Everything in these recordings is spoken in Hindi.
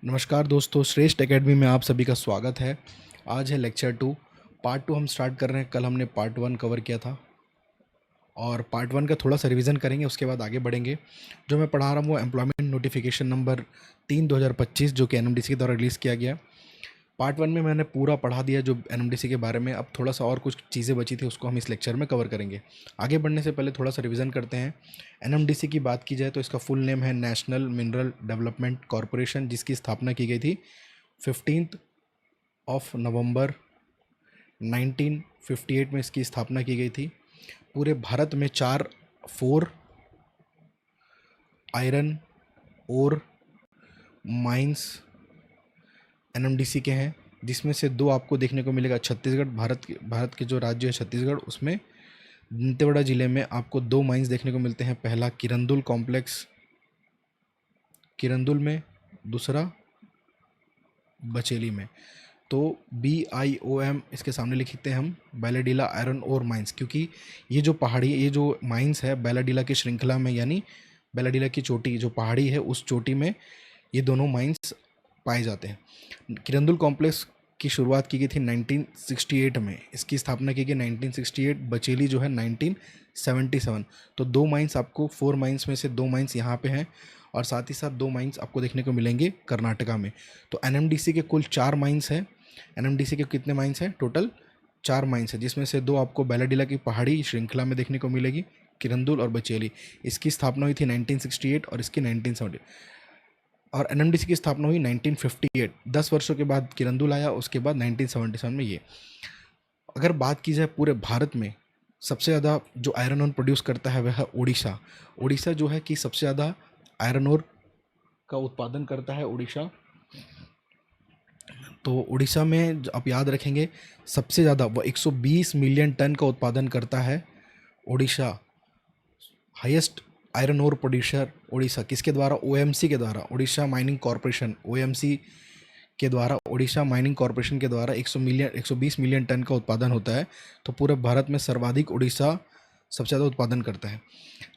नमस्कार दोस्तों, श्रेष्ठ एकेडमी में आप सभी का स्वागत है। आज है लेक्चर 2, पार्ट 2 हम स्टार्ट कर रहे हैं। कल हमने पार्ट 1 कवर किया था और पार्ट 1 का थोड़ा सा रिवीजन करेंगे, उसके बाद आगे बढ़ेंगे। जो मैं पढ़ा रहा हूँ वो एम्प्लॉयमेंट नोटिफिकेशन नंबर 3 2025 जो कि एनएमडीसी के द्वारा रिलीज़ किया गया। पार्ट 1 में मैंने पूरा पढ़ा दिया जो एनएमडीसी के बारे में। अब थोड़ा सा और कुछ चीज़ें बची थी, उसको हम इस लेक्चर में कवर करेंगे। आगे बढ़ने से पहले थोड़ा सा रिवीजन करते हैं। एनएमडीसी की बात की जाए तो इसका फुल नेम है नेशनल मिनरल डेवलपमेंट कॉरपोरेशन, जिसकी स्थापना की गई थी 15 नवंबर 1958 में इसकी स्थापना की गई थी। पूरे भारत में 4 आयरन और माइंस एनएमडीसी के हैं, जिसमें से 2 आपको देखने को मिलेगा छत्तीसगढ़। भारत के जो राज्य है छत्तीसगढ़, उसमें दंतेवाड़ा ज़िले में आपको 2 माइंस देखने को मिलते हैं। पहला किरंदुल कॉम्प्लेक्स किरंदुल में, दूसरा बचेली में। तो BIOM इसके सामने लिखते हैं हम, बैलाडीला आयरन ओर माइंस, क्योंकि ये जो माइंस है बैलाडीला की श्रृंखला में, यानी बैलाडीला की चोटी जो पहाड़ी है उस चोटी में ये दोनों माइंस पाए जाते हैं। किरंदुल कॉम्प्लेक्स की शुरुआत की गई थी 1968 में, इसकी स्थापना की गई 1968। बचेली जो है 1977। तो 2 माइंस आपको, 4 माइंस में से 2 माइंस यहाँ पे हैं और साथ ही साथ 2 माइंस आपको देखने को मिलेंगे कर्नाटका में। तो एनएमडीसी के कुल 4 माइंस हैं। एनएमडीसी के कितने माइंस हैं? टोटल 4 माइंस हैं, जिसमें से 2 आपको बैलाडीला की पहाड़ी श्रृंखला में देखने को मिलेगी, किरंदुल और बचेली। इसकी स्थापना हुई थी 1968 और इसकी 1970। और एनएमडीसी की स्थापना हुई 1958। 10 वर्षों के बाद किरंदुल आया, उसके बाद 1977 में ये। अगर बात की जाए पूरे भारत में सबसे ज़्यादा जो आयरन ओर प्रोड्यूस करता है वह है उड़ीसा। उड़ीसा जो है कि सबसे ज़्यादा आयरन ओर का उत्पादन करता है उड़ीसा। तो उड़ीसा में आप याद रखेंगे सबसे ज़्यादा वो 120 मिलियन टन का उत्पादन करता है Orissa. Highest iron ore producer Orissa किसके द्वारा? OMC के द्वारा, उड़ीसा माइनिंग कॉरपोरेशन। OMC के द्वारा, उड़ीसा माइनिंग कॉरपोरेशन के द्वारा 120 मिलियन टन का उत्पादन होता है। तो पूरे भारत में सर्वाधिक उड़ीसा सबसे ज़्यादा उत्पादन करता है।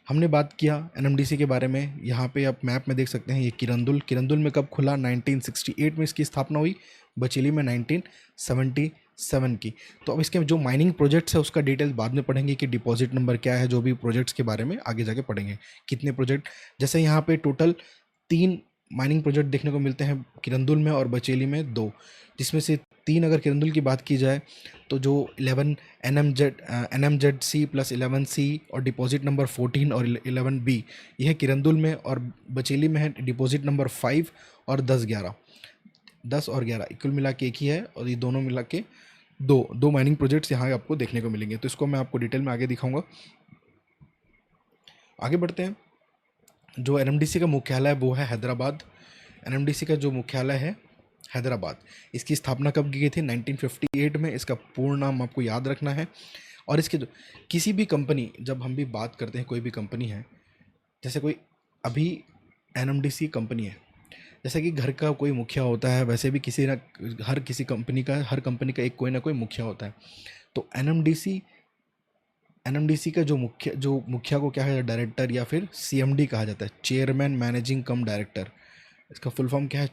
हमने बात किया एनएमडीसी के बारे में। यहाँ पे आप मैप में देख सकते हैं ये किरंदुल में कब खुला? 1968 में इसकी स्थापना हुई। बचेली में 1977 की। तो अब इसके जो माइनिंग प्रोजेक्ट्स है उसका डिटेल बाद में पढ़ेंगे कि डिपॉजिट नंबर क्या है, जो भी प्रोजेक्ट्स के बारे में आगे जाके पढ़ेंगे। कितने प्रोजेक्ट, जैसे यहाँ पे टोटल 3 माइनिंग प्रोजेक्ट देखने को मिलते हैं, किरंदुल में और बचेली में 2, जिसमें से 3 अगर किरंदुल की बात की जाए तो जो 11 NMZC प्लस 11C और डिपॉजिट नंबर 14 और 11B, यह किरंदुल में, और बचेली में है डिपॉजिट नंबर 5 और 10 और 11 कुल मिला के एक ही है, और ये दोनों मिला के दो माइनिंग प्रोजेक्ट्स यहाँ आपको देखने को मिलेंगे। तो इसको मैं आपको डिटेल में आगे दिखाऊंगा। आगे बढ़ते हैं। जो एनएमडीसी का मुख्यालय है वो है हैदराबाद। एनएमडीसी का जो मुख्यालय है हैदराबाद। इसकी स्थापना कब की गई थी? 1958 में। इसका पूर्ण नाम आपको याद रखना है। और इसके जो किसी भी कंपनी, जब हम भी बात करते हैं कोई भी कंपनी है, जैसे कोई अभी एनएमडीसी कंपनी है, जैसे कि घर का कोई मुखिया होता है, वैसे भी हर कंपनी का एक कोई ना कोई मुखिया होता है। तो एनएमडीसी का जो मुखिया को क्या है? डायरेक्टर या फिर CMD कहा जाता है, चेयरमैन मैनेजिंग कम डायरेक्टर। इसका फुल फॉर्म क्या है?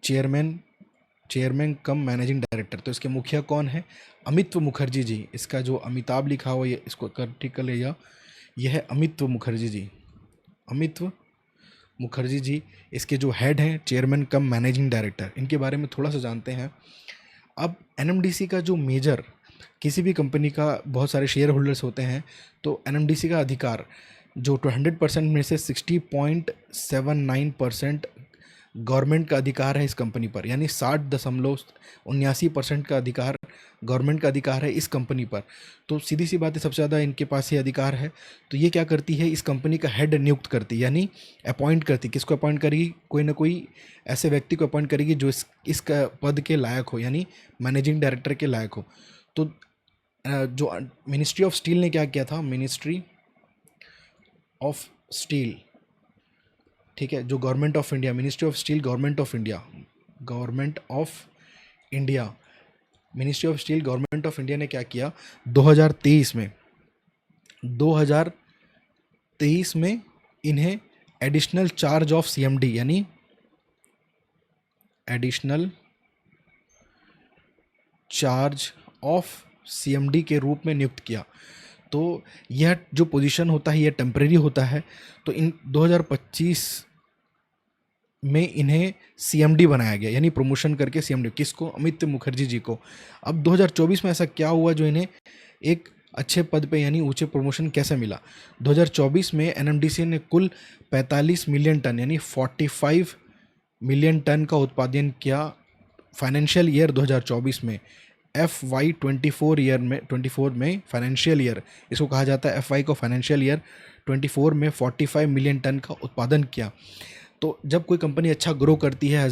Chairman cum managing director. तो इसके मुखिया कौन है? अमित्व मुखर्जी जी। इसका जो अमिताभ लिखा हुआ, ये इसको ठीक कर लिया, यह है अमित्व मुखर्जी जी। इसके जो हेड हैं चेयरमैन कम मैनेजिंग डायरेक्टर। इनके बारे में थोड़ा सा जानते हैं। अब एनएमडीसी का जो मेजर, किसी भी कंपनी का बहुत सारे शेयर होल्डर्स होते हैं, तो एनएमडीसी का अधिकार जो 100% में से 60.79% गवर्नमेंट का अधिकार है इस कंपनी पर, यानी 60.79% का अधिकार गवर्नमेंट का अधिकार है इस कंपनी पर। तो सीधी सी बात है, सबसे ज़्यादा इनके पास ये अधिकार है। तो ये क्या करती है? इस कंपनी का हेड नियुक्त करती है, यानी अपॉइंट करती। किसको अपॉइंट करेगी? कोई ना कोई ऐसे व्यक्ति को अपॉइंट करेगी जो इस पद के लायक हो, यानी मैनेजिंग डायरेक्टर के लायक हो। तो जो मिनिस्ट्री ऑफ स्टील ने क्या किया था? मिनिस्ट्री ऑफ स्टील, ठीक है, जो government of India, ministry of steel government of India ministry of steel government of India ने क्या किया? 2023 में इन्हें एडिशनल चार्ज ऑफ सीएमडी यानी एडिशनल चार्ज ऑफ सीएमडी के रूप में नियुक्त किया। तो यह जो पोजीशन होता है यह टेम्परेरी होता है। तो इन 2025 में इन्हें सीएमडी बनाया गया, यानी प्रमोशन करके सीएमडी। किसको? अमित मुखर्जी जी को। अब 2024 में ऐसा क्या हुआ जो इन्हें एक अच्छे पद पे यानी ऊंचे प्रमोशन कैसे मिला? 2024 में एनएमडीसी ने कुल 45 मिलियन टन यानी 45 मिलियन टन का उत्पादन किया फाइनेंशियल ईयर 2024 में। FY24 ईयर में 24 में फाइनेंशियल ईयर इसको कहा जाता है, FY को फाइनेंशियल ईयर 24 में 45 मिलियन टन का उत्पादन किया। तो जब कोई कंपनी अच्छा ग्रो करती है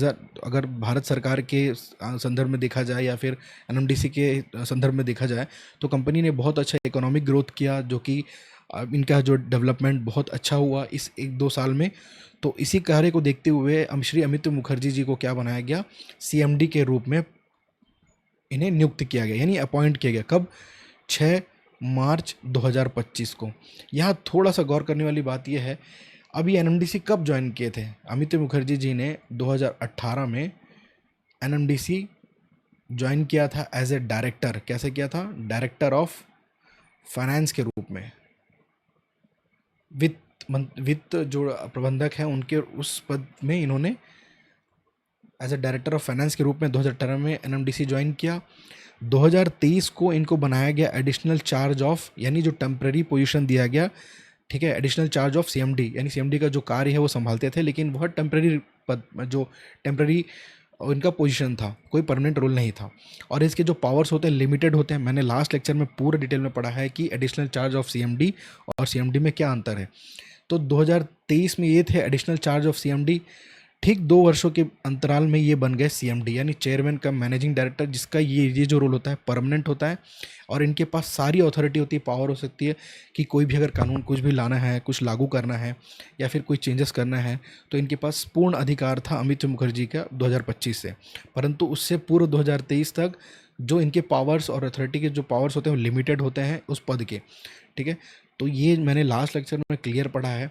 अगर भारत सरकार के संदर्भ में देखा जाए या फिर एनएमडीसी के संदर्भ में देखा जाए, तो कंपनी ने बहुत अच्छा इकोनॉमिक ग्रोथ किया, जो कि इनका जो डेवलपमेंट बहुत अच्छा हुआ इस 1-2 साल में। तो इसी कार्य को देखते हुए श्री अमित मुखर्जी जी को क्या बनाया गया? सीएमडी के रूप में इन्हें नियुक्त किया गया, यानी अपॉइंट किया गया। कब? 6 मार्च 2025 को। यहाँ थोड़ा सा गौर करने वाली बात यह है, अभी एनएमडीसी कब ज्वाइन किए थे? अमित मुखर्जी जी ने 2018 में एनएमडीसी ज्वाइन किया था एज ए डायरेक्टर। कैसे किया था? डायरेक्टर ऑफ फाइनेंस के रूप में। वित्त जो प्रबंधक हैं उनके उस पद में इन्होंने as a director of finance के रूप में 2018 में एनएमडीसी ज्वाइन किया। 2023 को इनको बनाया गया एडिशनल चार्ज ऑफ, यानी जो टेम्पररी पोजीशन दिया गया, ठीक है, एडिशनल चार्ज ऑफ सीएमडी, यानी सीएमडी का जो कार्य है वो संभालते थे, लेकिन वह टेम्पररी पद, जो टेम्पररी इनका पोजीशन था, कोई परमानेंट रोल नहीं था। और इसके जो पावर्स होते हैं लिमिटेड होते हैं। मैंने लास्ट लेक्चर में पूरे डिटेल में पढ़ा है कि एडिशनल चार्ज ऑफ सीएमडी और सीएमडी में क्या अंतर है। तो 2023 में ये थे एडिशनल चार्ज ऑफ सीएमडी। ठीक 2 वर्षों के अंतराल में ये बन गए सीएमडी, यानी चेयरमैन का मैनेजिंग डायरेक्टर, जिसका ये जो रोल होता है परमानेंट होता है। और इनके पास सारी अथॉरिटी होती है, पावर हो सकती है कि कोई भी अगर कानून कुछ भी लाना है, कुछ लागू करना है या फिर कोई चेंजेस करना है, तो इनके पास पूर्ण अधिकार था अमित मुखर्जी का 2025 से। परंतु उससे पूर्व 2023 तक जो इनके पावर्स और अथॉरिटी के जो पावर्स होते हैं वो लिमिटेड होते हैं उस पद के, ठीक है। तो ये मैंने लास्ट लेक्चर में क्लियर पढ़ा है,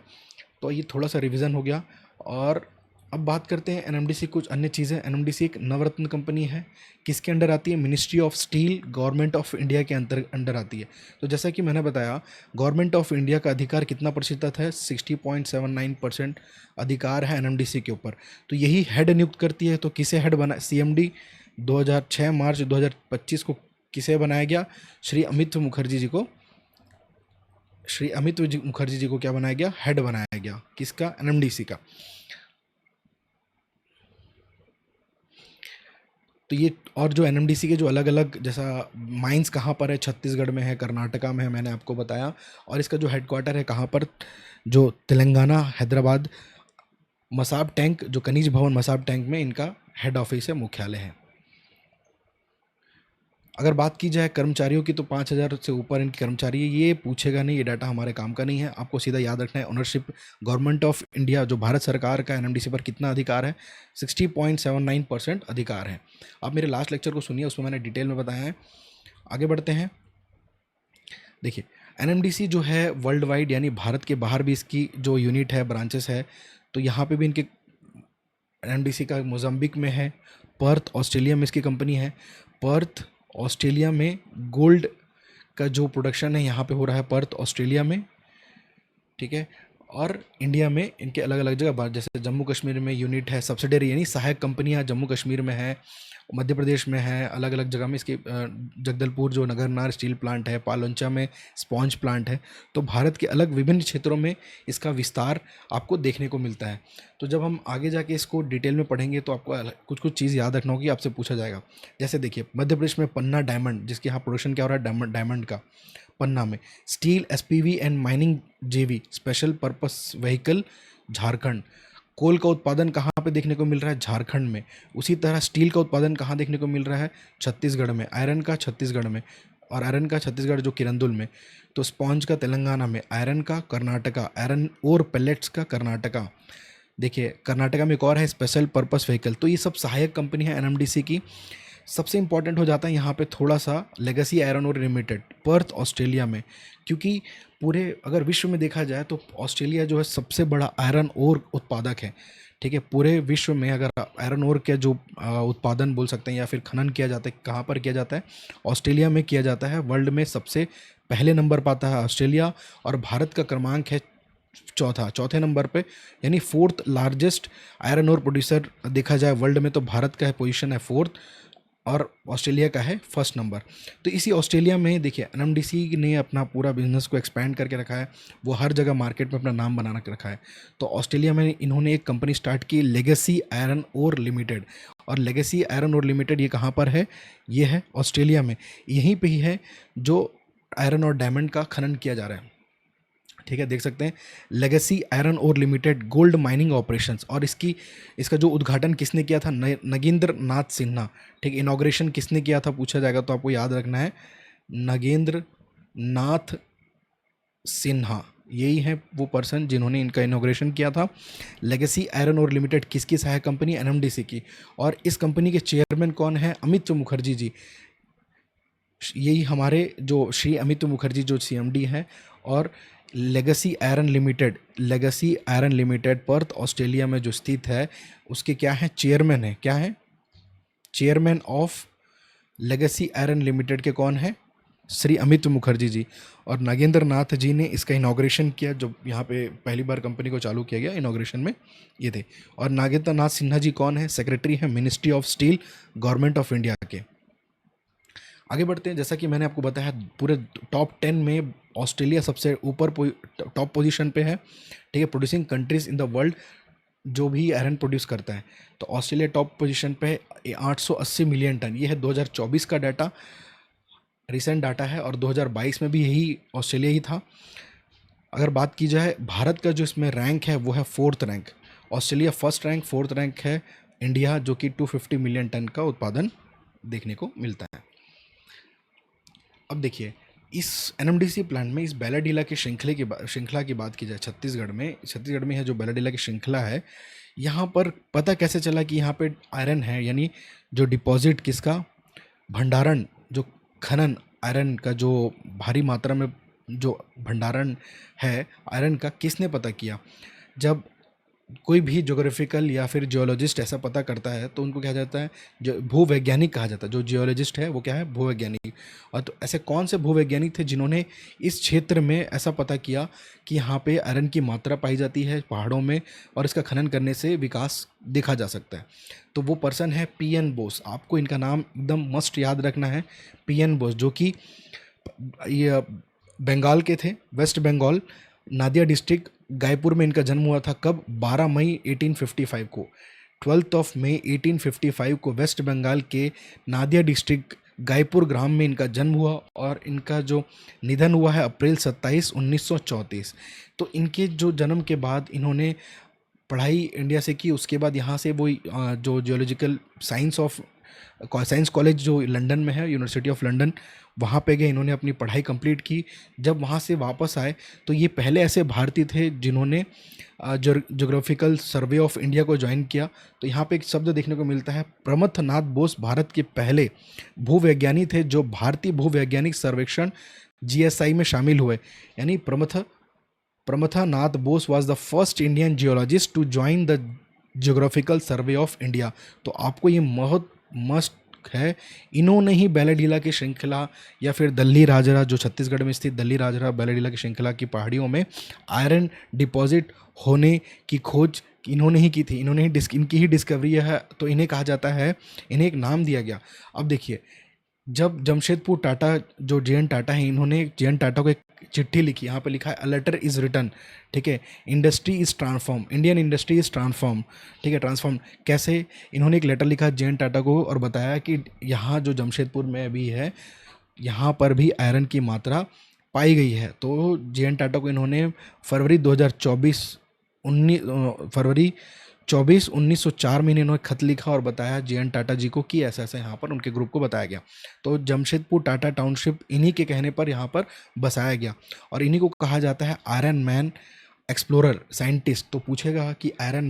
तो ये थोड़ा सा रिविज़न हो गया। और अब बात करते हैं एनएमडीसी कुछ अन्य चीज़ें। एनएमडीसी एक नवरत्न कंपनी है। किसके अंडर आती है? Ministry of steel, government of India के अंडर आती है। तो जैसा कि मैंने बताया, गवर्नमेंट ऑफ इंडिया का अधिकार कितना प्रतिशत है? 60.79% अधिकार है एनएमडीसी के ऊपर। तो यही हेड नियुक्त करती है। तो किसे हेड बना? सीएमडी 6 मार्च 2025 को किसे बनाया गया? श्री अमित मुखर्जी जी को क्या बनाया गया? हेड बनाया गया। किसका? एनएमडीसी का। तो ये और जो एनएमडीसी के जो अलग अलग, जैसा माइंस कहाँ पर है, छत्तीसगढ़ में है, कर्नाटका में है, मैंने आपको बताया। और इसका जो हेडक्वार्टर है कहाँ पर? जो तेलंगाना, हैदराबाद, मसाब टैंक, जो खनिज भवन मसाब टैंक में इनका हेड ऑफिस है, मुख्यालय है। अगर बात की जाए कर्मचारियों की, तो 5000 से ऊपर इनके कर्मचारी है। ये पूछेगा नहीं, ये डाटा हमारे काम का नहीं है। आपको सीधा याद रखना है ओनरशिप। गवर्नमेंट ऑफ इंडिया, जो भारत सरकार का एनएमडीसी पर कितना अधिकार है? 60.79% अधिकार है। आप मेरे लास्ट लेक्चर को सुनिए, उसमें मैंने डिटेल में बताया है। आगे बढ़ते हैं। देखिए, एनएमडीसी जो है वर्ल्ड वाइड, यानी भारत के बाहर भी इसकी जो यूनिट है, ब्रांचेस है। तो यहाँ पे भी इनके एनएमडीसी का मोजाम्बिक में है, पर्थ ऑस्ट्रेलिया में इसकी कंपनी है। पर्थ ऑस्ट्रेलिया में गोल्ड का जो प्रोडक्शन है यहाँ पे हो रहा है पर्थ ऑस्ट्रेलिया में, ठीक है। और इंडिया में इनके अलग अलग जगह, जैसे जम्मू कश्मीर में यूनिट है, सब्सिडरी यानी सहायक कंपनियाँ जम्मू कश्मीर में है, मध्य प्रदेश में है, अलग अलग जगह में इसकी जगदलपुर जो नगरनार स्टील प्लांट है, पालंचा में स्पॉन्ज प्लांट है। तो भारत के अलग विभिन्न क्षेत्रों में इसका विस्तार आपको देखने को मिलता है। तो जब हम आगे जाके इसको डिटेल में पढ़ेंगे तो आपको कुछ कुछ चीज़ याद रखना होगी, आपसे पूछा जाएगा। जैसे देखिए, मध्य प्रदेश में पन्ना डायमंड, जिसके यहाँ प्रोडक्शन क्या हो रहा है? डायमंड का। पन्ना में स्टील एसपीवी एंड माइनिंग जेवी स्पेशल पर्पस व्हीकल, झारखंड। कोल का उत्पादन कहाँ पे देखने को मिल रहा है? झारखंड में। उसी तरह स्टील का उत्पादन कहाँ देखने को मिल रहा है? छत्तीसगढ़ में। आयरन का छत्तीसगढ़ में, और आयरन का छत्तीसगढ़ जो किरंदुल में। तो स्पॉन्ज का तेलंगाना में, आयरन का कर्नाटका, आयरन और पेलेट्स का कर्नाटका। देखिए, कर्नाटका में एक और है स्पेशल पर्पस व्हीकल। तो ये सब सहायक कंपनी है एनएमडीसी की। सबसे इम्पॉर्टेंट हो जाता है यहाँ पे थोड़ा सा legacy iron ore limited, Perth Australia में, क्योंकि पूरे अगर विश्व में देखा जाए तो ऑस्ट्रेलिया जो है सबसे बड़ा आयरन ओर उत्पादक है। ठीक है, पूरे विश्व में अगर आयरन ओर के जो उत्पादन बोल सकते हैं या फिर खनन किया जाता है, कहाँ पर किया जाता है? ऑस्ट्रेलिया में किया जाता है। वर्ल्ड में सबसे पहले नंबर पाता है ऑस्ट्रेलिया, और भारत का क्रमांक है चौथे नंबर पे, यानी fourth largest iron ore producer देखा जाए वर्ल्ड में तो भारत का पोजीशन है फोर्थ और ऑस्ट्रेलिया का है फर्स्ट नंबर। तो इसी ऑस्ट्रेलिया में देखिए एनएमडीसी ने अपना पूरा बिजनेस को एक्सपैंड करके रखा है, वो हर जगह मार्केट में अपना नाम बना के रखा है। तो ऑस्ट्रेलिया में इन्होंने एक कंपनी स्टार्ट की, लेगेसी आयरन ओर लिमिटेड। और लेगेसी आयरन ओर लिमिटेड ये कहाँ पर है? ये है ऑस्ट्रेलिया में, यहीं पे ही है जो आयरन और डायमंड का खनन किया जा रहा है। ठीक है, देख सकते हैं legacy iron ore limited gold mining operations. और इसका जो उद्घाटन किसने किया था? नगेंद्र नाथ सिन्हा। ठीक, इनॉग्रेशन किसने किया था पूछा जाएगा तो आपको याद रखना है नगेंद्र नाथ सिन्हा, यही है वो पर्सन जिन्होंने इनका इनॉग्रेशन किया था। लेगेसी आयरन ओर लिमिटेड किसकी सहायक कंपनी? एनएमडीसी की। और इस कंपनी के चेयरमैन कौन है? अमित मुखर्जी जी। यही हमारे जो श्री अमित मुखर्जी जो सीएमडी हैं। और legacy iron limited Perth Australia में जो स्थित है उसके क्या है? चेयरमैन है। क्या है? Chairman of legacy iron limited के कौन है? श्री अमित मुखर्जी जी। और नागेंद्र नाथ जी ने इसका इनॉग्रेशन किया, जब यहाँ पे पहली बार कंपनी को चालू किया गया, इनॉग्रेशन में ये थे। और नागेंद्र नाथ सिन्हा जी कौन है? सेक्रेटरी है ministry of steel, government of India के। आगे बढ़ते हैं। जैसा कि मैंने आपको बताया पूरे टॉप 10 में ऑस्ट्रेलिया सबसे ऊपर टॉप पोजीशन पे है। ठीक है, producing countries in the world जो भी आयरन प्रोड्यूस करता है, तो ऑस्ट्रेलिया टॉप पोजीशन पे है। 880 मिलियन टन, ये है 2024 का डाटा, रिसेंट डाटा है। और 2022 में भी यही ऑस्ट्रेलिया ही था। अगर बात की जाए भारत का जो इसमें रैंक है वो है 4th rank, Australia first rank, 4th rank है इंडिया जो कि 250 मिलियन टन का उत्पादन देखने को मिलता है। अब देखिए इस एनएमडीसी प्लांट में, इस बैलाडीला की श्रृंखला की बात की जाए, छत्तीसगढ़ में है जो बैलाडीला की श्रृंखला है, यहाँ पर पता कैसे चला कि यहाँ पे आयरन है? यानी जो डिपॉजिट किसका भंडारण, जो खनन आयरन का जो भारी मात्रा में जो भंडारण है आयरन का, किसने पता किया? जब कोई भी ज्योग्राफिकल या फिर जियोलॉजिस्ट ऐसा पता करता है तो उनको क्या जाता है? जो भूवैज्ञानिक कहा जाता है। जो जियोलॉजिस्ट है वो क्या है? भूवैज्ञानिक। और तो ऐसे कौन से भूवैज्ञानिक थे जिन्होंने इस क्षेत्र में ऐसा पता किया कि यहाँ पे आयरन की मात्रा पाई जाती है पहाड़ों में और इसका खनन करने से विकास देखा जा सकता है? तो वो पर्सन है पीएन बोस। आपको इनका नाम एकदम मस्ट याद रखना है, पीएन बोस, जो कि ये बंगाल के थे, वेस्ट बंगाल, नादिया डिस्ट्रिक्ट, गायपुर में इनका जन्म हुआ था। कब? 12 मई 1855 को, 12 मई 1855 को वेस्ट बंगाल के नादिया डिस्ट्रिक्ट गायपुर ग्राम में इनका जन्म हुआ। और इनका जो निधन हुआ है अप्रैल 27, 1934। तो इनके जो जन्म के बाद इन्होंने पढ़ाई इंडिया से की, उसके बाद यहाँ से वो जो जियोलॉजिकल साइंस कॉलेज जो लंदन में है, यूनिवर्सिटी ऑफ लंदन, वहाँ पे गए, इन्होंने अपनी पढ़ाई कंप्लीट की। जब वहाँ से वापस आए तो ये पहले ऐसे भारतीय थे जिन्होंने ज्योग्राफिकल सर्वे ऑफ इंडिया को ज्वाइन किया। तो यहाँ पे एक शब्द देखने को मिलता है, प्रमथनाथ बोस भारत के पहले भूवैज्ञानिक थे जो भारतीय भूवैज्ञानिक सर्वेक्षण जीएसआई में शामिल हुए। यानी Pramathanath Bose was the first Indian geologist to join the geographical survey of India. तो आपको ये बहुत मस्ट है, इन्होंने ही बैलाडीला की श्रृंखला या फिर दल्ली राजरा, जो छत्तीसगढ़ में स्थित दल्ली राजरा बैलाडीला की श्रृंखला की पहाड़ियों में आयरन डिपॉजिट होने की खोज इन्होंने ही की थी। इनकी ही डिस्कवरी है, तो इन्हें कहा जाता है, इन्हें एक नाम दिया गया। अब देखिए जब जमशेदपुर टाटा जो जे एन टाटा है, इन्होंने जे एन टाटा को एक चिट्ठी लिखी, यहाँ पे लिखा है अ लेटर इज़ रिटन। ठीक है, industry is transform, Indian industry is transform. ठीक है, ट्रांसफॉर्म कैसे? इन्होंने एक लेटर लिखा जे एन टाटा को और बताया कि यहाँ जो जमशेदपुर में अभी है यहाँ पर भी आयरन की मात्रा पाई गई है। तो जे एन टाटा को इन्होंने फरवरी 1904 में इन्होंने खत लिखा और बताया जे एन टाटा जी को कि ऐसा ऐसा यहाँ पर उनके ग्रुप को बताया गया। तो जमशेदपुर टाटा टाउनशिप इन्हीं के कहने पर यहाँ पर बसाया गया और इन्हीं को कहा जाता है आयरन मैन एक्सप्लोरर साइंटिस्ट, तो पूछेगा कि आयरन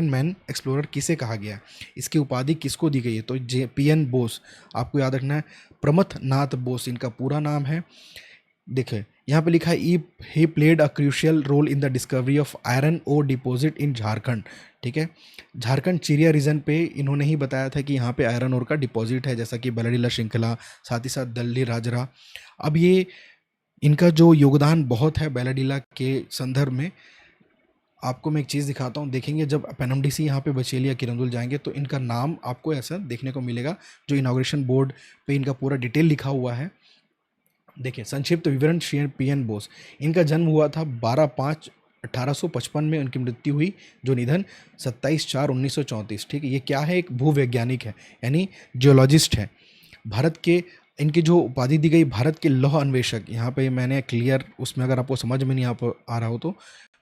मैन एक्सप्लोरर किसे कहा गया है, इसकी उपाधि किसको दी गई है, तो जे पीएन बोस, आपको याद रखना है प्रमथ नाथ बोस इनका पूरा नाम है। देखिए यहाँ पे लिखा है he played a crucial role in the discovery of iron ore deposit in Jharkhand. ठीक है, झारखंड चिरिया रीजन पे इन्होंने ही बताया था कि यहाँ पे आयरन ओर का डिपॉजिट है, जैसा कि बलडीला श्रृंखला, साथ ही साथ दल्ली राजरा। अब ये इनका जो योगदान बहुत है बैलाडीला के संदर्भ में, आपको मैं एक चीज़ दिखाता हूँ। देखेंगे जब पेनमडीसी यहाँ पे बचेली या किरंदुल जाएंगे तो इनका नाम आपको ऐसा देखने को मिलेगा, जो इनाग्रेशन बोर्ड पे इनका पूरा डिटेल लिखा हुआ है। देखिए संक्षिप्त विवरण, श्री पीएन बोस, इनका जन्म हुआ था 12/5/1855 में, उनकी मृत्यु हुई, जो निधन 27/4/1934। ठीक है, ये क्या है, एक भूवैज्ञानिक है, यानी जियोलॉजिस्ट है। भारत के, इनकी जो उपाधि दी गई भारत के लौह अन्वेषक, यहाँ पे मैंने क्लियर, उसमें अगर आपको समझ में नहीं आ रहा हो तो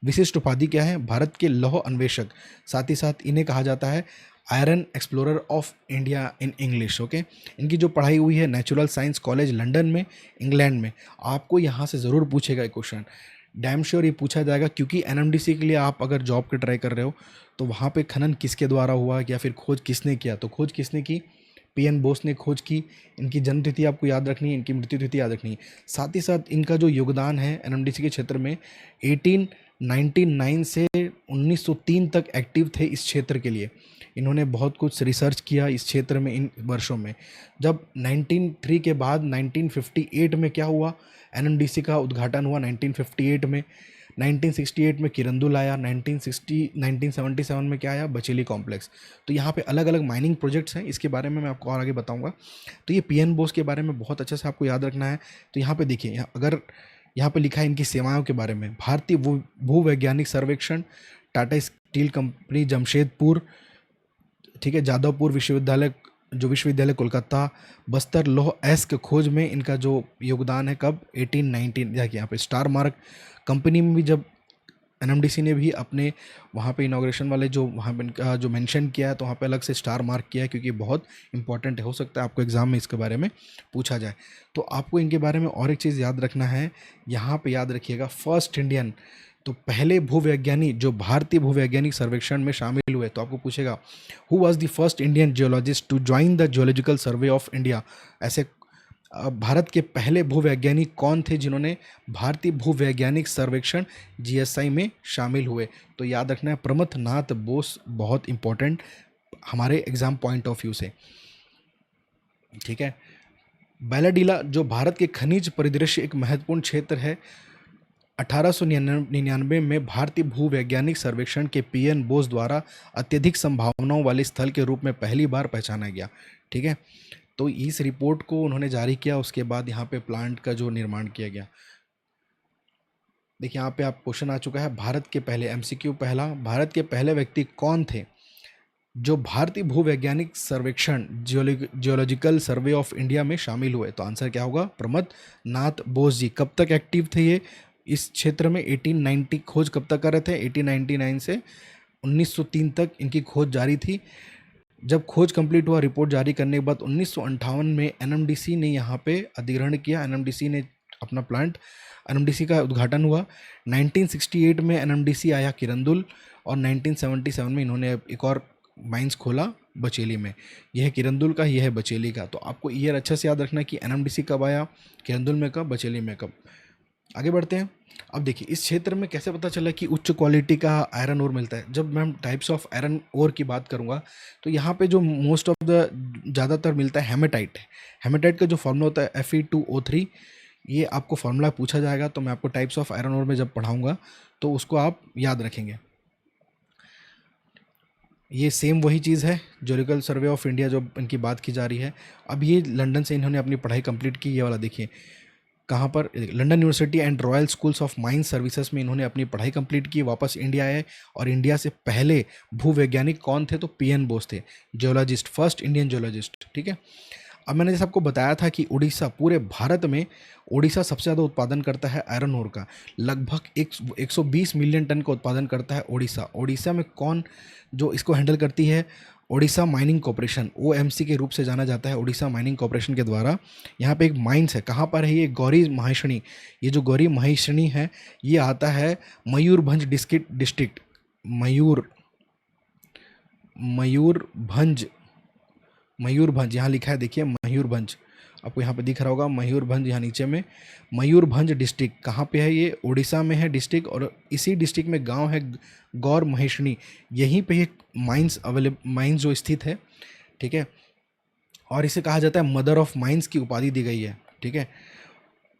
विशिष्ट उपाधि क्या है, भारत के लौह अन्वेषक। साथ ही साथ इन्हें कहा जाता है iron explorer of India in English. Okay, इनकी जो पढ़ाई हुई है नेचुरल साइंस कॉलेज लंदन में, इंग्लैंड में। आपको यहाँ से ज़रूर पूछेगा एक क्वेश्चन, डैम श्योर ये पूछा जाएगा, क्योंकि एनएमडीसी के लिए आप अगर जॉब के ट्राई कर रहे हो तो वहाँ पे खनन किसके द्वारा हुआ या फिर खोज किसने किया, तो खोज किसने की, पीएन बोस ने खोज की। इनकी जन्म तिथि आपको याद रखनी है, इनकी मृत्यु तिथि याद रखनी है। साथ ही साथ इनका जो योगदान है एनएमडीसी के क्षेत्र में, 1899 से 1903 तक एक्टिव थे इस क्षेत्र के लिए। इन्होंने बहुत कुछ रिसर्च किया इस क्षेत्र में इन वर्षों में। जब 1903 के बाद 1958 में क्या हुआ, एनएमडीसी का उद्घाटन हुआ 1958 में। 1968 में किरंदुल आया, 1977 में क्या आया, बचेली कॉम्प्लेक्स। तो यहाँ पे अलग अलग माइनिंग प्रोजेक्ट्स हैं, इसके बारे में मैं आपको और आगे बताऊंगा। तो ये पीएन बोस के बारे में बहुत अच्छे से आपको याद रखना है। तो यहाँ पे देखिए, अगर यहाँ पे लिखा है इनकी सेवाओं के बारे में, भारतीय भूवैज्ञानिक सर्वेक्षण, टाटा स्टील कंपनी जमशेदपुर, ठीक है, जादवपुर विश्वविद्यालय, जो विश्वविद्यालय कोलकाता, बस्तर लौह अयस्क खोज में इनका जो योगदान है, कब, 1819। देखिए यहाँ पे स्टार मार्क कंपनी में भी जब एनएमडीसी ने भी अपने वहाँ पे इनाग्रेशन वाले जो वहाँ पे इनका जो मेंशन किया है, तो वहाँ पे अलग से स्टार मार्क किया है, क्योंकि बहुत इंपॉर्टेंट है, हो सकता है आपको एग्जाम में इसके बारे में पूछा जाए। तो आपको इनके बारे में और एक चीज़ याद रखना है, यहाँ पे याद रखिएगा फर्स्ट इंडियन, तो पहले भूवैज्ञानिक जो भारतीय भूवैज्ञानिक सर्वेक्षण में शामिल हुए, तो आपको पूछेगा who was the first Indian geologist to join the geological survey of India. ऐसे भारत के पहले भूवैज्ञानिक कौन थे जिन्होंने भारतीय भूवैज्ञानिक सर्वेक्षण जीएसआई में शामिल हुए, तो याद रखना है प्रमथ नाथ बोस, बहुत इंपॉर्टेंट हमारे एग्जाम पॉइंट ऑफ व्यू से। ठीक है, बैलाडीला जो भारत के खनिज परिदृश्य एक महत्वपूर्ण क्षेत्र है, 1899 में भारतीय भूवैज्ञानिक सर्वेक्षण के पीएन बोस द्वारा अत्यधिक संभावनाओं वाले स्थल के रूप में पहली बार पहचाना गया। ठीक है, तो इस रिपोर्ट को उन्होंने जारी किया, उसके बाद यहाँ पे प्लांट का जो निर्माण किया गया। देखिए यहाँ पे आप क्वेश्चन आ चुका है, भारत के पहले, एमसीक्यू पहला, भारत के पहले व्यक्ति कौन थे जो भारतीय भूवैज्ञानिक सर्वेक्षण जियोलॉजिकल सर्वे ऑफ इंडिया में शामिल हुए, तो आंसर क्या होगा, प्रमथ नाथ बोस जी। कब तक एक्टिव थे ये इस क्षेत्र में, 1890, खोज कब तक कर रहे थे, 1899 से 1903 तक इनकी खोज जारी थी। जब खोज कंप्लीट हुआ, रिपोर्ट जारी करने के बाद 1958 में एनएमडीसी ने यहाँ पे अधिग्रहण किया, एनएमडीसी ने अपना प्लांट, एनएमडीसी का उद्घाटन हुआ। 1968 में एनएमडीसी आया किरंदुल, और 1977 में इन्होंने एक और माइंस खोला बचेली में। यह है किरंदुल का, यह है बचेली का। तो आपको ईयर अच्छे से याद रखना है कि एनएमडीसी कब आया, किरंदुल में कब, बचेली में कब। आगे बढ़ते हैं। अब देखिए इस क्षेत्र में कैसे पता चला कि उच्च क्वालिटी का आयरन ओर मिलता है। जब मैं टाइप्स ऑफ आयरन ओर की बात करूंगा तो यहाँ पे जो मोस्ट ऑफ द ज़्यादातर मिलता है हेमेटाइट है। हेमेटाइट का जो फॉर्मूला होता है Fe2O3, ये आपको फॉर्मूला पूछा जाएगा, तो मैं आपको टाइप्स ऑफ आयरन ओर में जब पढ़ाऊंगा तो उसको आप याद रखेंगे। ये सेम वही चीज़ है, जियोलॉजिकल सर्वे ऑफ इंडिया जो इनकी बात की जा रही है। अब ये लंदन से इन्होंने अपनी पढ़ाई कंप्लीट की, ये वाला देखिए कहाँ पर, London university and royal schools of mines services में इन्होंने अपनी पढ़ाई कंप्लीट की, वापस इंडिया आए। और इंडिया से पहले भूवैज्ञानिक कौन थे, तो पीएन बोस थे, जियोलॉजिस्ट, फर्स्ट इंडियन जियोलॉजिस्ट। ठीक है, अब मैंने जैसे आपको बताया था कि उड़ीसा, पूरे भारत में उड़ीसा सबसे ज़्यादा उत्पादन करता है आयरन ओर का, लगभग 120 मिलियन टन का उत्पादन करता है उड़ीसा। उड़ीसा में कौन जो इसको हैंडल करती है, ओडिशा माइनिंग कॉरपोरेशन ओएमसी के रूप से जाना जाता है, ओडिशा माइनिंग कॉरपोरेशन के द्वारा यहाँ पे एक माइंस है। कहाँ पर है ये? गौरी महेशनी। ये जो गौरी महेशनी है ये आता है मयूरभंज डिस्ट्रिक्ट मयूरभंज मयूरभंज यहाँ लिखा है, देखिए मयूरभंज, आपको यहाँ पे दिख रहा होगा मयूरभंज, यहाँ नीचे में मयूरभंज डिस्ट्रिक्ट। कहाँ पे है ये? उड़ीसा में है डिस्ट्रिक्ट, और इसी डिस्ट्रिक्ट में गांव है गौर महेशनी। यहीं पे एक माइंस जो स्थित है, ठीक है, और इसे कहा जाता है मदर ऑफ माइंस की उपाधि दी गई है, ठीक है।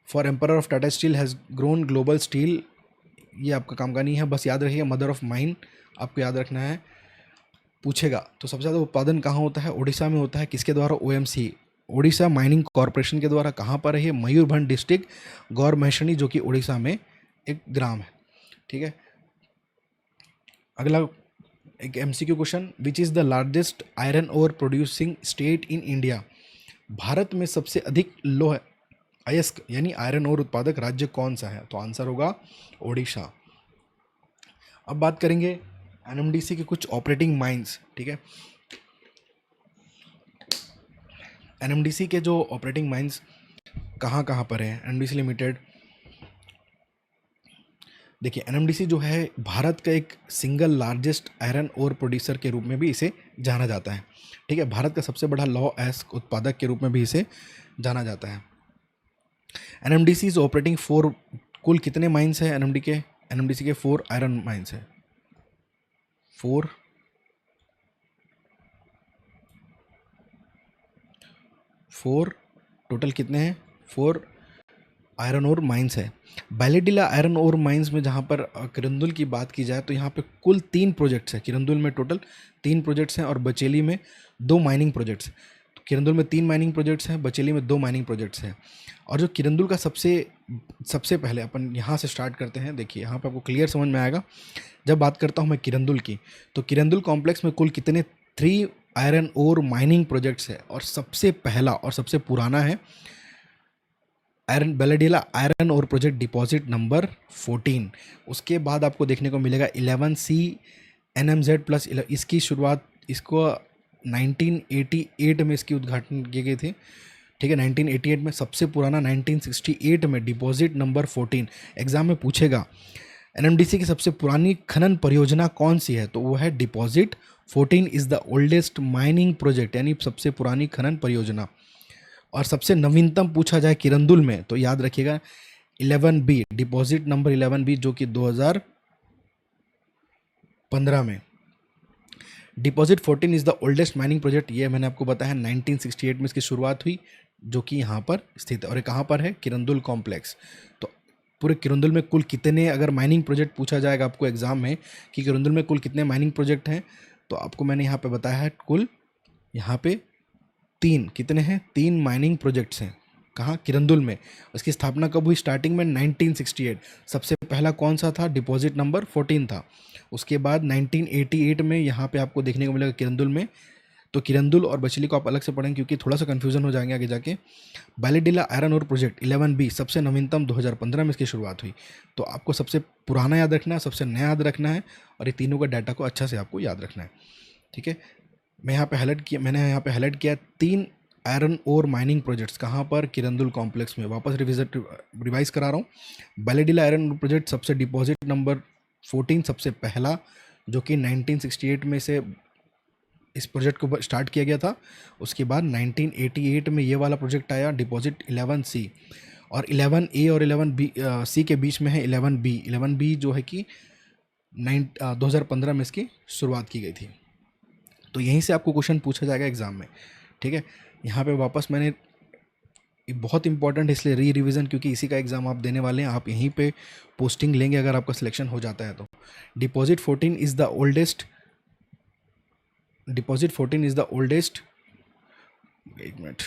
For emperor of Tata steel has grown global steel, ये आपका काम का नहीं है, बस याद रखिएगा मदर ऑफ माइन आपको याद रखना है, पूछेगा। तो सबसे ज़्यादा उत्पादन कहाँ होता है? उड़ीसा में होता है। किसके द्वारा? ओएमसी, उड़ीसा माइनिंग कॉरपोरेशन के द्वारा। कहाँ पर है ये? मयूरभंज डिस्ट्रिक्ट, गौर महेशनी, जो कि उड़ीसा में एक ग्राम है, ठीक है। अगला एक MCQ question, which is the largest iron ore producing state in India? Bharat में सबसे अधिक लोह अयस्क यानी आयरन ओर उत्पादक राज्य कौन सा है? तो आंसर होगा ओडिशा। अब बात करेंगे एनएमडीसी के कुछ ऑपरेटिंग माइंस, ठीक है। एनएमडीसी के जो ऑपरेटिंग माइंस कहाँ कहाँ पर है? एनएमडीसी लिमिटेड, देखिए एनएमडीसी जो है भारत का एक single largest iron ore producer के रूप में भी इसे जाना जाता है, ठीक है। भारत का सबसे बड़ा लौह अयस्क उत्पादक के रूप में भी इसे जाना जाता है। एनएमडीसी इज ऑपरेटिंग 4, कुल कितने माइंस है एनएमडीसी के? 4 आयरन माइंस है, 4 टोटल कितने हैं? 4 आयरन ओर माइंस है। बैलेडिला आयरन ओर माइंस में जहाँ पर किरंदुल की बात की जाए तो यहाँ पे कुल 3 प्रोजेक्ट्स हैं। किरंदुल में टोटल 3 प्रोजेक्ट्स हैं और बचेली में 2 माइनिंग प्रोजेक्ट्स हैं। तो किरंदुल में 3 माइनिंग प्रोजेक्ट्स हैं, बचेली में 2 माइनिंग प्रोजेक्ट्स हैं। और जो किरंदुल का सबसे पहले अपन यहाँ से स्टार्ट करते हैं। देखिए यहाँ पे आपको क्लियर समझ में आएगा। जब बात करता हूँ मैं किरंदुल की, तो किरंदुल कॉम्प्लेक्स में कुल कितने 3 आयरन ओर माइनिंग प्रोजेक्ट्स है, और सबसे पहला और सबसे पुराना है Bailadila iron ore project deposit number 14। उसके बाद आपको देखने को मिलेगा 11C NMZ प्लस, इसकी शुरुआत इसको 1988 में इसकी उद्घाटन किए गए थे, ठीक है। 1988 में। सबसे पुराना 1968 में डिपॉजिट नंबर 14। एग्जाम में पूछेगा एनएमडीसी की सबसे पुरानी खनन परियोजना कौन सी है? तो वो है deposit 14 is the oldest mining project, यानी सबसे पुरानी खनन परियोजना। और सबसे नवीनतम पूछा जाए किरंदुल में तो याद रखिएगा 11B, डिपॉजिट नंबर 11B, जो कि 2015 में। Deposit 14 is the oldest mining project, ये मैंने आपको बताया 1968 में इसकी शुरुआत हुई, जो कि यहाँ पर स्थित है। और ये कहाँ पर है? किरंदुल कॉम्प्लेक्स। तो पूरे किरंदुल में कुल कितने, अगर माइनिंग प्रोजेक्ट पूछा जाएगा आपको एग्जाम में कि किरंदुल में कुल कितने माइनिंग प्रोजेक्ट हैं, तो आपको मैंने यहाँ पे बताया है कुल यहाँ पे 3, कितने हैं? 3 माइनिंग प्रोजेक्ट्स हैं। कहाँ? किरंदुल में। उसकी स्थापना कब हुई? स्टार्टिंग में 1968। सबसे पहला कौन सा था? डिपॉजिट नंबर 14 था। उसके बाद 1988 में यहाँ पे आपको देखने को मिलेगा किरंदुल में। तो किरंदुल और बचेली को आप अलग से पढ़ेंगे क्योंकि थोड़ा सा कन्फ्यूजन हो जाएंगे आगे जाके। बैलेडिला आयरन ओर प्रोजेक्ट 11B सबसे नवीनतम 2015 में इसकी शुरुआत हुई। तो आपको सबसे पुराना याद रखना है, सबसे नया याद रखना है, और ये तीनों का डाटा को अच्छा से आपको याद रखना है, ठीक है। मैंने यहाँ पे हाईलाइट किया 3 आयरन ओर माइनिंग प्रोजेक्ट्स। कहाँ पर? किरंदुल कॉम्प्लेक्स में। वापस रिवाइज करा रहा हूँ। बैलेडिला आयरन ओर प्रोजेक्ट सबसे डिपॉजिट नंबर 14 सबसे पहला, जो कि 1968 में से इस प्रोजेक्ट को स्टार्ट किया गया था। उसके बाद 1988 में ये वाला प्रोजेक्ट आया डिपॉजिट 11C, और 11A और 11C के बीच में है 11B जो है कि 2015 में इसकी शुरुआत की गई थी। तो यहीं से आपको क्वेश्चन पूछा जाएगा एग्जाम में, ठीक है। यहाँ पे वापस मैंने बहुत इंपॉर्टेंट इसलिए रिवीजन, क्योंकि इसी का एग्जाम आप देने वाले हैं। आप यहीं पे पोस्टिंग लेंगे अगर आपका सिलेक्शन हो जाता है तो। डिपॉजिट 14 इज़ द ओल्डेस्ट, एक minute,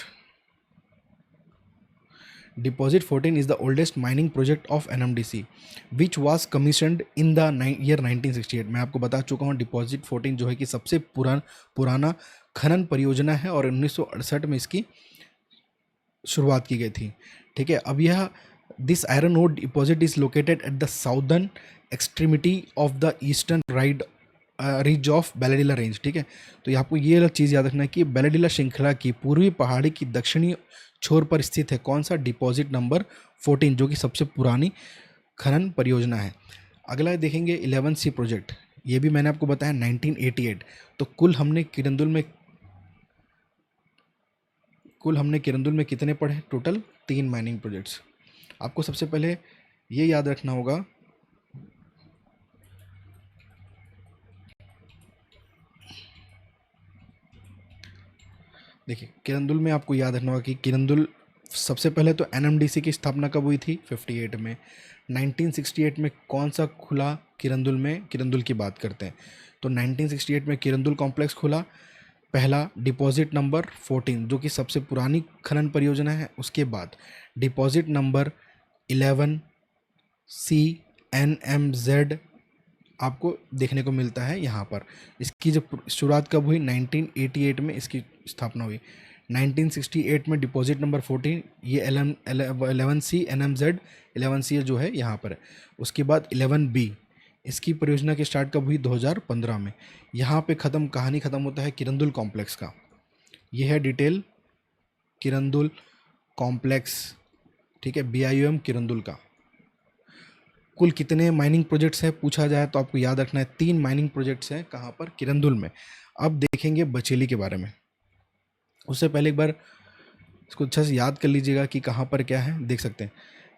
deposit 14 is the oldest mining project of NMDC which was commissioned in the year 1968। मैं आपको बता चुका हूँ डिपॉजिट 14 जो है कि सबसे पुराना खनन परियोजना है, और 1968 में इसकी शुरुआत की गई थी, ठीक है। अब यह this iron ore deposit is located at the southern extremity of the eastern ride ridge of Bailadila range, ठीक है। तो ये आपको ये अलग चीज़ याद रखना है कि बैलेडिला श्रृंखला की पूर्वी पहाड़ी की दक्षिणी छोर पर स्थित है कौन सा, डिपॉजिट नंबर 14, जो कि सबसे पुरानी खनन परियोजना है। अगला देखेंगे 11C प्रोजेक्ट, ये भी मैंने आपको बताया 1988। तो कुल हमने किरंदुल में कितने पढ़े, टोटल 3 माइनिंग प्रोजेक्ट्स। आपको सबसे पहले ये याद रखना होगा, देखिए किरंदुल में आपको याद रखना होगा कि किरंदुल सबसे पहले तो एनएमडीसी की स्थापना कब हुई थी, 58 में। 1968 में कौन सा खुला किरंदुल में, किरंदुल की बात करते हैं तो 1968 में किरंदुल कॉम्प्लेक्स खुला, पहला डिपॉजिट नंबर 14 जो कि सबसे पुरानी खनन परियोजना है। उसके बाद डिपॉजिट नंबर 11CNMZ आपको देखने को मिलता है यहाँ पर। इसकी जो शुरुआत कब हुई, 1988 में इसकी स्थापना हुई। 1968 में डिपॉजिट नंबर 14, ये 11CNMZ 11C जो है यहाँ पर है। उसके बाद 11B, इसकी परियोजना की स्टार्ट कब हुई, 2015 में। यहाँ पे कहानी ख़त्म होता है किरंदुल कॉम्प्लेक्स का। ये है डिटेल किरंदुल कॉम्प्लेक्स, ठीक है, BIUM किरंदुल का। कुल कितने माइनिंग प्रोजेक्ट्स हैं पूछा जाए तो आपको याद रखना है 3 माइनिंग प्रोजेक्ट्स हैं, कहाँ पर, किरंदुल में। अब देखेंगे बचेली के बारे में। उससे पहले एक बार इसको अच्छा से याद कर लीजिएगा कि कहाँ पर क्या है। देख सकते हैं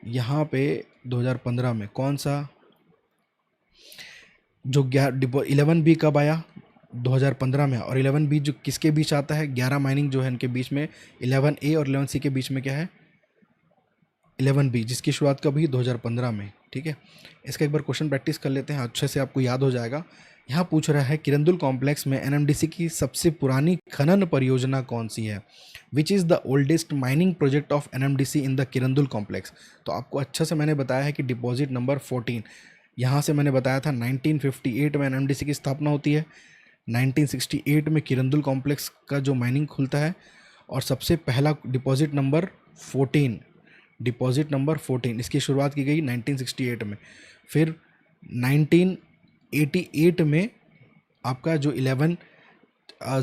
यहाँ पे 2015 में कौन सा जो 11B कब आया, 2015 में। और 11B जो किसके बीच आता है, 11 माइनिंग जो है इनके बीच में, 11A और 11C के बीच में क्या है, 11B, जिसकी शुरुआत कब हुई, 2015 में, ठीक है। इसका एक बार क्वेश्चन प्रैक्टिस कर लेते हैं, अच्छे से आपको याद हो जाएगा। यहाँ पूछ रहा है किरंदुल कॉम्प्लेक्स में एनएमडीसी की सबसे पुरानी खनन परियोजना कौन सी है, विच is the oldest mining project of NMDC in the Kirandul complex. तो आपको अच्छा से मैंने बताया है कि डिपॉजिट नंबर 14, यहाँ से मैंने बताया था 1958 में एनएमडीसी की स्थापना होती है। 1968 में किरंदुल कॉम्प्लेक्स का जो माइनिंग खुलता है, और सबसे पहला डिपॉजिट नंबर 14 इसकी शुरुआत की गई 1968 में। फिर 1988 में आपका जो 11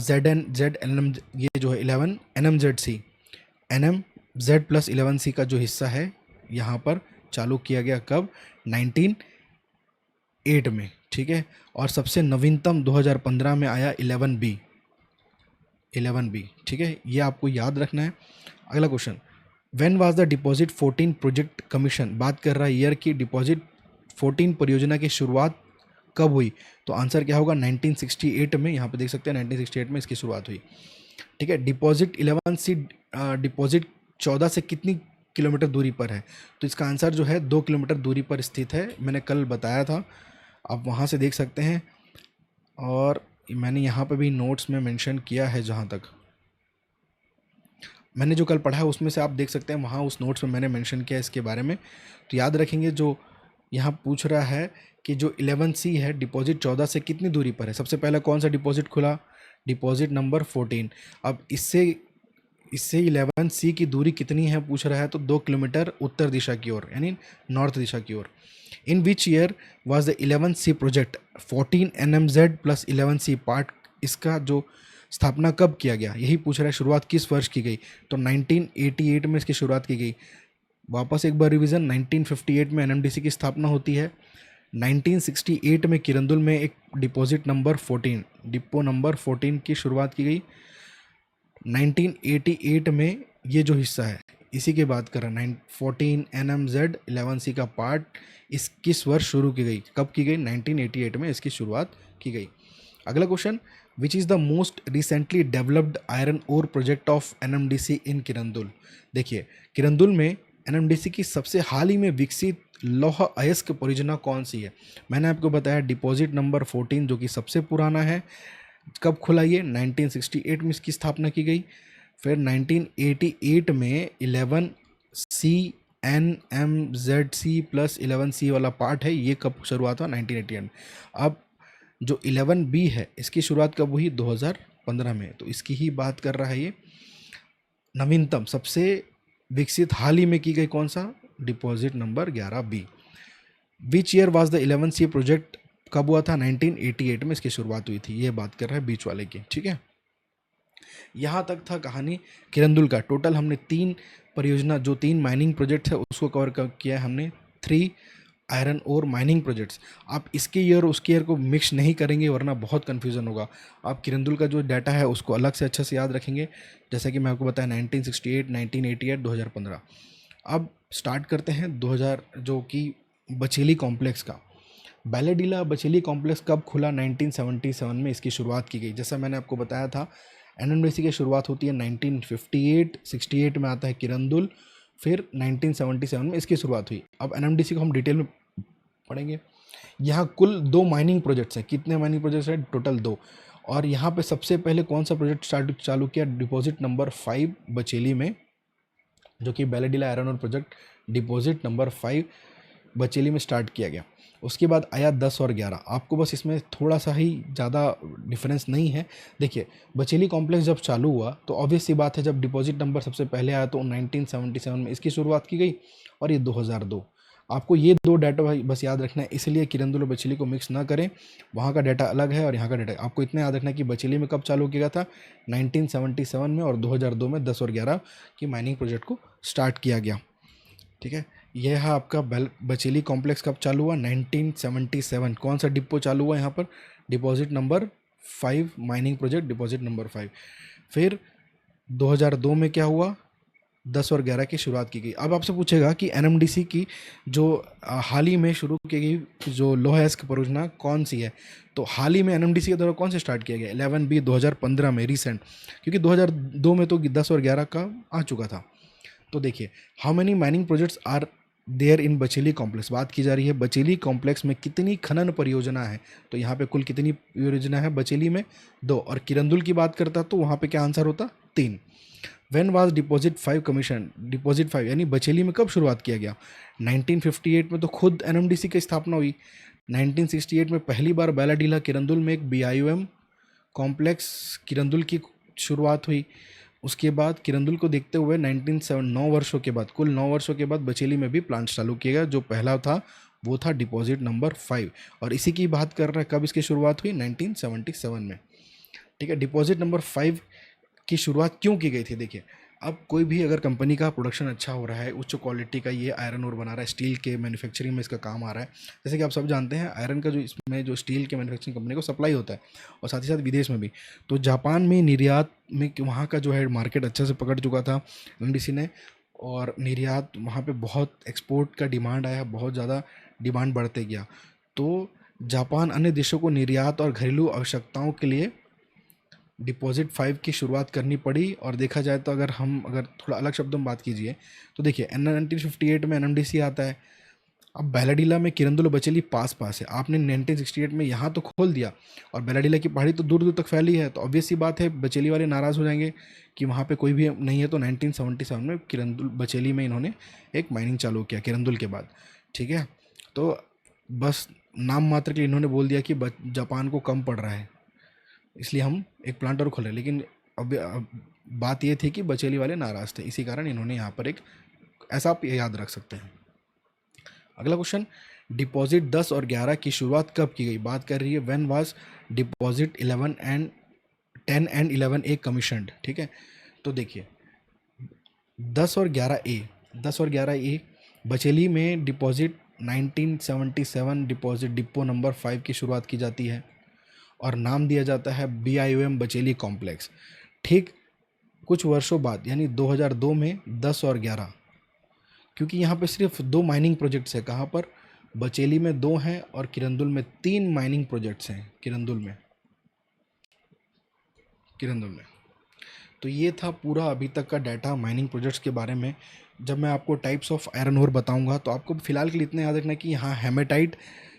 ZNM ये जो है 11 NMZ प्लस 11C का जो हिस्सा है यहाँ पर चालू किया गया, कब, 1908 में, ठीक है। और सबसे नवीनतम 2015 में आया 11B, ठीक है, ये आपको याद रखना है। अगला question, when was the deposit 14 project commission, बात कर रहा है ईयर की, डिपॉजिट 14 परियोजना की शुरुआत कब हुई। तो आंसर क्या होगा, 1968 में। यहाँ पे देख सकते हैं 1968 में इसकी शुरुआत हुई, ठीक है। डिपॉजिट 11C डिपॉजिट 14 से कितनी किलोमीटर दूरी पर है, तो इसका आंसर जो है 2 किलोमीटर दूरी पर स्थित है। मैंने कल बताया था, आप वहाँ से देख सकते हैं, और मैंने यहाँ पे भी नोट्स में मेंशन किया है, जहाँ तक मैंने जो कल पढ़ा है उसमें से आप देख सकते हैं, वहाँ उस नोट्स में मैंने मेंशन किया है इसके बारे में। तो याद रखेंगे, जो यहाँ पूछ रहा है कि जो 11C है डिपॉजिट 14 से कितनी दूरी पर है, सबसे पहला कौन सा डिपॉजिट खुला, डिपॉजिट नंबर 14। अब इससे 11C की दूरी कितनी है पूछ रहा है, तो 2 किलोमीटर उत्तर दिशा की ओर, यानी नॉर्थ दिशा की ओर। In which year was the 11C project 14 NMZ plus 11C part, इसका जो स्थापना कब किया गया, यही पूछ रहा है, शुरुआत किस वर्ष की गई। तो 1988 में इसकी शुरुआत की गई। वापस एक बार रिवीजन, 1958 में एनएमडीसी की स्थापना होती है। 1968 में किरंदुल में एक डिपॉजिट नंबर 14, डिपो नंबर 14 की शुरुआत की गई। 1988 में ये जो हिस्सा है इसी की बात कर रहा है, 14 NMZ 11C का पार्ट, इस किस वर्ष शुरू की गई, कब की गई, 1988 में इसकी शुरुआत की गई। अगला question, which is the most recently developed iron ore project of NMDC in Kirandul. देखिए किरंदुल में एनएमडीसी की सबसे हाल ही में विकसित लौह अयस्क परियोजना कौन सी है। मैंने आपको बताया डिपॉजिट नंबर 14 जो कि सबसे पुराना है, कब खुला ये, 1968 में इसकी स्थापना की गई। फिर 1988 में 11CNMZC प्लस 11C वाला पार्ट है, ये कब शुरुआत हुआ, 1988 में। अब जो 11B है इसकी शुरुआत कब हुई, 2015 में। तो इसकी ही बात कर रहा है ये। नवीनतम सबसे विकसित हाल ही में की गई कौन सा, deposit number 11B। Which year was the 11C project कब हुआ था? 1988 में इसकी शुरुआत हुई थी। ये बात कर रहा है बीच वाले की, ठीक है। यहाँ तक था कहानी किरंदुल का। टोटल हमने 3 परियोजना, जो 3 माइनिंग प्रोजेक्ट है उसको कवर किया है हमने। 3 आयरन और माइनिंग प्रोजेक्ट्स। आप इसके ईयर उसके ईयर को मिक्स नहीं करेंगे वरना बहुत कन्फ्यूज़न होगा। आप किरंदुल का जो डाटा है उसको अलग से अच्छे से याद रखेंगे, जैसा कि मैं आपको बताया 1968, 1988, 2015। अब स्टार्ट करते हैं 2000 जो कि बचेली कॉम्प्लेक्स का। बैलेडीला बचेली कॉम्प्लेक्स कब खुला? 1977 में इसकी शुरुआत की गई। जैसा मैंने आपको बताया था, एनएमडीसी की शुरुआत होती है 1958, 68 में आता है किरंदुल, फिर 1977 में इसकी शुरुआत हुई। अब एनएमडीसी को हम डिटेल में पढ़ेंगे। यहाँ कुल 2 माइनिंग प्रोजेक्ट्स हैं। कितने माइनिंग प्रोजेक्ट्स हैं? टोटल 2। और यहाँ पे सबसे पहले कौन सा प्रोजेक्ट चालू किया? डिपॉजिट नंबर 5 बचेली में, जो कि बैलेडीला आयरन और प्रोजेक्ट डिपॉजिट नंबर 5 बचेली में स्टार्ट किया गया। उसके बाद आया 10 और 11। आपको बस इसमें थोड़ा सा ही ज़्यादा डिफरेंस नहीं है। देखिए, बचेली कॉम्प्लेक्स जब चालू हुआ तो ऑब्वियस सी बात है, जब डिपॉजिट नंबर सबसे पहले आया तो 1977 में इसकी शुरुआत की गई, और ये 2002। आपको ये 2 डाटा बस याद रखना है, इसलिए किरंदुल और बचेली को मिक्स ना करें। वहाँ का डाटा अलग है और यहाँ का डाटा। आपको इतना याद रखना है कि बचेली में कब चालू किया गया था? 1977 में, और 2002 में 10 और 11 की माइनिंग प्रोजेक्ट को स्टार्ट किया गया, ठीक है। यह है आपका बचेली कॉम्प्लेक्स कब चालू हुआ? 1977। कौन सा डिपो चालू हुआ यहाँ पर? Deposit number 5 mining project, deposit number 5। फिर 2002 में क्या हुआ? 10 और 11 की शुरुआत की गई। अब आपसे पूछेगा कि एनएमडीसी की जो हाल ही में शुरू की गई जो लोह अयस्क परियोजना कौन सी है? तो हाल ही में एनएमडीसी के द्वारा कौन से स्टार्ट किया गया? 11B 2015 में, रिसेंट, क्योंकि 2002 में तो 10 और 11 का आ चुका था। तो देखिए, how many mining projects are there in Bacheli complex. बात की जा रही है बचेली कॉम्प्लेक्स में कितनी खनन परियोजना है। तो यहाँ पे कुल कितनी परियोजना है बचेली में? 2। और किरंदुल की बात करता तो वहाँ पे क्या आंसर होता? 3। When was deposit 5 commission? Deposit 5 यानी बचेली में कब शुरुआत किया गया? 1958 में तो खुद एनएमडीसी की स्थापना हुई। 1968 में पहली बार बैलाडीला किरंदुल में एक बीआईओएम कॉम्प्लेक्स किरंदुल की शुरुआत हुई। उसके बाद किरंदुल को देखते हुए 9 वर्षों के बाद, कुल 9 वर्षों के बाद बचेली में भी प्लांट चालू किया गया। जो पहला था वो था डिपॉजिट नंबर 5, और इसी की बात कर रहे हैं कब इसकी शुरुआत हुई? 1977 में, ठीक है। डिपॉजिट नंबर 5 की शुरुआत क्यों की गई थी? देखिए, अब कोई भी अगर कंपनी का प्रोडक्शन अच्छा हो रहा है, उच्च क्वालिटी का ये आयरन ओर बना रहा है, स्टील के मैन्युफैक्चरिंग में इसका काम आ रहा है। जैसे कि आप सब जानते हैं, आयरन का जो इसमें जो स्टील के मैन्युफैक्चरिंग कंपनी को सप्लाई होता है, और साथ ही साथ विदेश में भी। तो जापान में निर्यात में वहाँ का जो है मार्केट अच्छे से पकड़ चुका था एनएमडीसी ने, और निर्यात वहाँ पे बहुत एक्सपोर्ट का डिमांड आया, बहुत ज़्यादा डिमांड बढ़ते गया। तो जापान अन्य देशों को निर्यात और घरेलू आवश्यकताओं के लिए डिपॉजिट 5 की शुरुआत करनी पड़ी। और देखा जाए तो अगर थोड़ा अलग शब्दों में बात कीजिए तो देखिए, 1958 में एनएमडीसी आता है। अब बैलाडीला में किरंदुल और बचेली पास पास है। आपने 1968 में यहाँ तो खोल दिया, और बैलाडीला की पहाड़ी तो दूर दूर तक फैली है, तो ऑब्वियस सी बात है बचेली वाले नाराज़ हो जाएंगे कि वहाँ पे कोई भी नहीं है। तो 1977 में किरंदुल बचेली में इन्होंने एक माइनिंग चालू किया किरंदुल के बाद, ठीक है। तो बस नाम मात्र के लिए इन्होंने बोल दिया कि जापान को कम पड़ रहा है, इसलिए हम एक प्लांट और खोले। लेकिन अब बात ये थी कि बचेली वाले नाराज़ थे, इसी कारण इन्होंने यहाँ पर एक, ऐसा आप याद रख सकते हैं। अगला क्वेश्चन, डिपॉजिट 10 और 11 की शुरुआत कब की गई? बात कर रही है when was deposit 11 and 10 and 11 A commissioned, ठीक है। तो देखिए, 10 और 11 ए बचेली में डिपॉजिट 1977 डिपॉजिट डिपो नंबर 5 की शुरुआत की जाती है, और नाम दिया जाता है बीआईओएम बचेली कॉम्प्लेक्स। ठीक कुछ वर्षों बाद यानी 2002 में 10 और 11, क्योंकि यहाँ पे सिर्फ 2 माइनिंग प्रोजेक्ट्स हैं। कहाँ पर? बचेली में 2 हैं, और किरंदुल में 3 माइनिंग प्रोजेक्ट्स हैं। किरंदुल में तो ये था पूरा अभी तक का डाटा माइनिंग प्रोजेक्ट्स के बारे में। जब मैं आपको टाइप्स ऑफ आयरन ओर बताऊंगा तो आपको फिलहाल के लिए इतना याद रखना है कि यहाँ हेमेटाइट,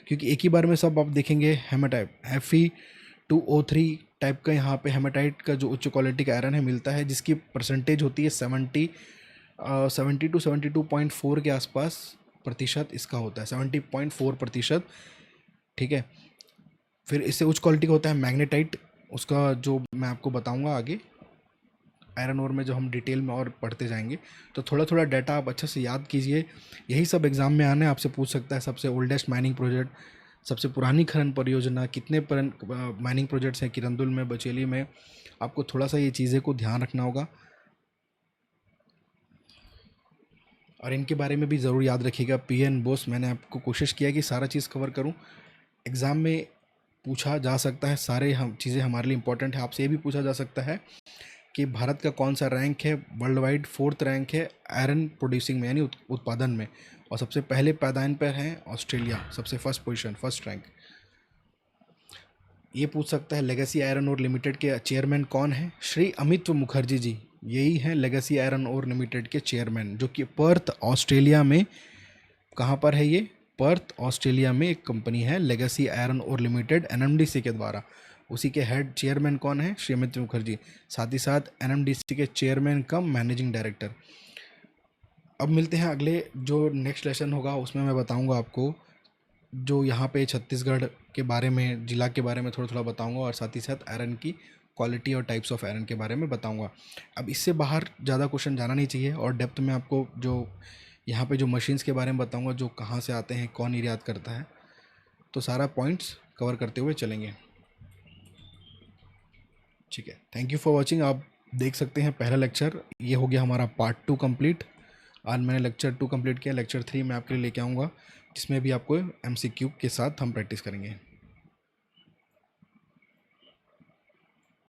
क्योंकि एक ही बार में सब आप देखेंगे हेमेटाइट, Fe2O3 टाइप का यहाँ पे हेमेटाइट का जो उच्च क्वालिटी का आयरन है मिलता है, जिसकी परसेंटेज होती है 70 टू 72.4 के आसपास प्रतिशत इसका होता है, 70.4%, ठीक है। फिर इससे उच्च क्वालिटी का होता है मैग्नेटाइट, उसका जो मैं आपको बताऊंगा आगे आयरन ओर में, जो हम डिटेल में और पढ़ते जाएंगे। तो थोड़ा थोड़ा डाटा आप अच्छे से याद कीजिए, यही सब एग्जाम में आने आपसे पूछ सकता है। सबसे ओल्डेस्ट माइनिंग प्रोजेक्ट, सबसे पुरानी खनन परियोजना, कितने माइनिंग प्रोजेक्ट्स हैं किरंदुल में, बचेली में, आपको थोड़ा सा ये चीज़ें को ध्यान रखना होगा और इनके बारे में भी ज़रूर याद रखिएगा। पीएन बोस, मैंने आपको कोशिश किया कि सारा चीज़ कवर करूं। एग्ज़ाम में पूछा जा सकता है, सारे हम चीज़ें हमारे लिए इंपॉर्टेंट है। आपसे ये भी पूछा जा सकता है कि भारत का कौन सा रैंक है, वर्ल्ड वाइड 4th रैंक है आयरन प्रोड्यूसिंग में, यानी उत्पादन में, और सबसे पहले पायदान पर है ऑस्ट्रेलिया, सबसे फर्स्ट पोजीशन, फर्स्ट रैंक। ये पूछ सकता है लेगेसी आयरन और लिमिटेड के चेयरमैन कौन हैं? श्री अमित मुखर्जी जी, यही हैं लेगेसी आयरन और लिमिटेड के चेयरमैन, जो कि पर्थ ऑस्ट्रेलिया में, कहाँ पर है ये? पर्थ ऑस्ट्रेलिया में एक कंपनी है लेगेसी आयरन और लिमिटेड, एनएमडीसी के द्वारा। उसी के हेड चेयरमैन कौन है? श्री अमित मुखर्जी, साथ ही साथ एनएमडीसी के चेयरमैन कम मैनेजिंग डायरेक्टर। अब मिलते हैं अगले जो नेक्स्ट लेसन होगा, उसमें मैं बताऊंगा आपको जो यहाँ पे छत्तीसगढ़ के बारे में, जिला के बारे में थोड़ा थोड़ा बताऊंगा, और साथ ही साथ आयरन की क्वालिटी और टाइप्स ऑफ आयरन के बारे में बताऊंगा। अब इससे बाहर ज़्यादा क्वेश्चन जाना नहीं चाहिए, और डेप्थ में आपको जो यहाँ पे जो मशीन्स के बारे में बताऊंगा, जो कहाँ से आते हैं, कौन निर्यात करता है, तो सारा पॉइंट्स कवर करते हुए चलेंगे। ठीक है, थैंक यू फॉर वॉचिंग। आप देख सकते हैं पहला लेक्चर ये हो गया हमारा पार्ट 2 कंप्लीट। आज मैंने लेक्चर 2 कंप्लीट किया। लेक्चर 3 मैं आपके लिए लेके आऊँगा, जिसमें भी आपको MCQ के साथ हम प्रैक्टिस करेंगे।